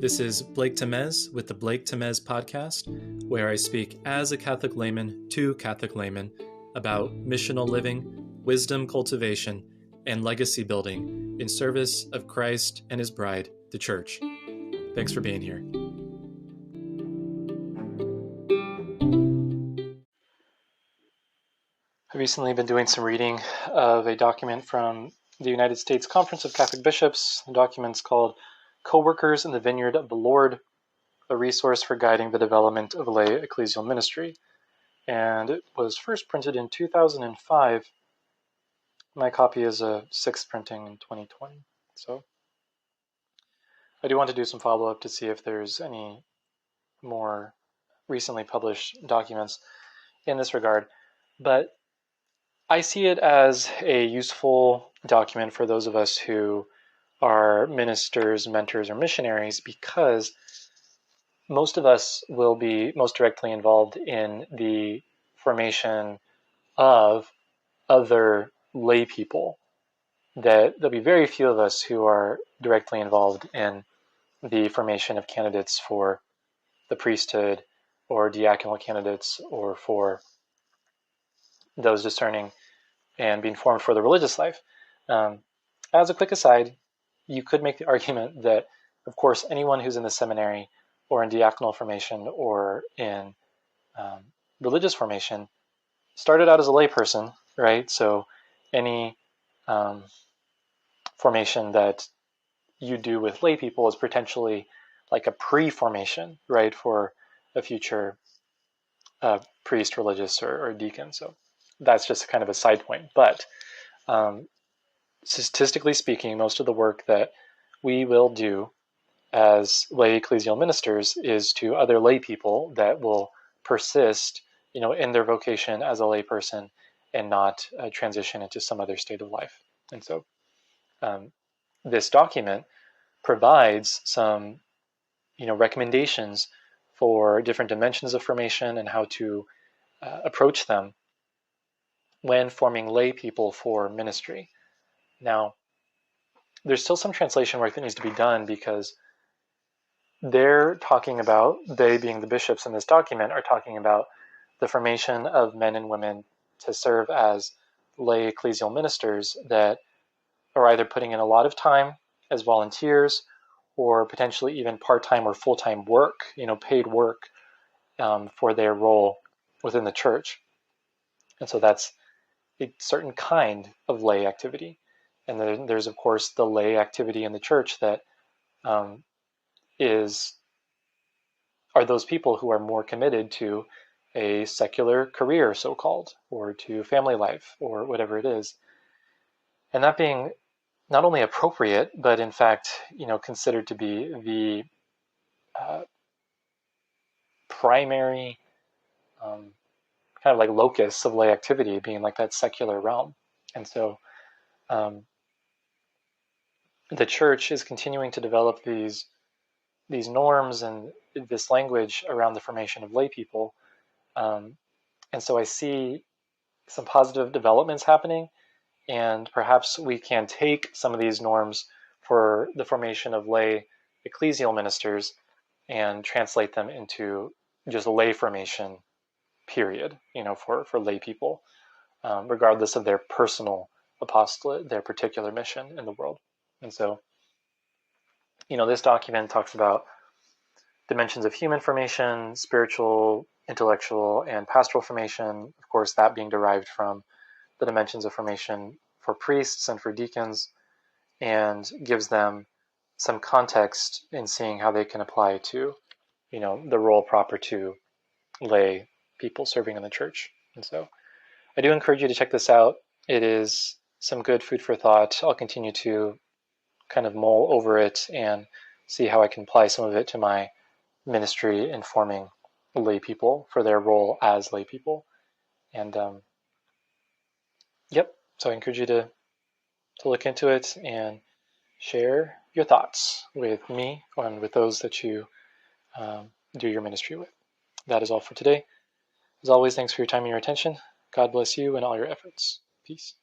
This is Blake Temez with the Blake Temez podcast, where I speak as a Catholic layman to Catholic laymen about missional living, wisdom cultivation, and legacy building in service of Christ and his bride, the Church. Thanks for being here. I've recently been doing some reading of a document from the United States Conference of Catholic Bishops. The document's called Co-workers in the Vineyard of the Lord, a resource for guiding the development of lay ecclesial ministry. And it was first printed in 2005. My copy is a sixth printing in 2020. So I do want to do some follow-up to see if there's any more recently published documents in this regard. But I see it as a useful document for those of us who are ministers, mentors, or missionaries, because most of us will be most directly involved in the formation of other lay people. That there'll be very few of us who are directly involved in the formation of candidates for the priesthood or diaconal candidates or for those discerning and being formed for the religious life. As a quick aside, you could make the argument that, of course, anyone who's in the seminary or in diaconal formation or in religious formation started out as a layperson, right? So any formation that you do with lay people is potentially like a pre-formation, right, for a future priest, religious, or deacon. So that's just kind of a side point. But statistically speaking, most of the work that we will do as lay ecclesial ministers is to other lay people that will persist, in their vocation as a lay person and not transition into some other state of life. And so this document provides some, recommendations for different dimensions of formation and how to approach them when forming lay people for ministry. Now, there's still some translation work that needs to be done because they're talking about, they being the bishops in this document, are talking about the formation of men and women to serve as lay ecclesial ministers that are either putting in a lot of time as volunteers or potentially even part-time or full-time work, paid work for their role within the church. And so that's a certain kind of lay activity. And then there's, of course, the lay activity in the church that are those people who are more committed to a secular career, so-called, or to family life, or whatever it is. And that being not only appropriate, but in fact, considered to be the primary kind of like locus of lay activity, being like that secular realm. And so the church is continuing to develop these norms and this language around the formation of lay people. And so I see some positive developments happening, and perhaps we can take some of these norms for the formation of lay ecclesial ministers and translate them into just lay formation, period, for lay people, regardless of their personal apostolate, their particular mission in the world. And so, this document talks about dimensions of human formation, spiritual, intellectual, and pastoral formation, of course, that being derived from the dimensions of formation for priests and for deacons, and gives them some context in seeing how they can apply to, the role proper to lay people serving in the church. And so I do encourage you to check this out. It is some good food for thought. I'll continue to kind of mull over it and see how I can apply some of it to my ministry in forming lay people for their role as lay people. And so I encourage you to look into it and share your thoughts with me and with those that you do your ministry with. That is all for today. As always, thanks for your time and your attention. God bless you and all your efforts. Peace.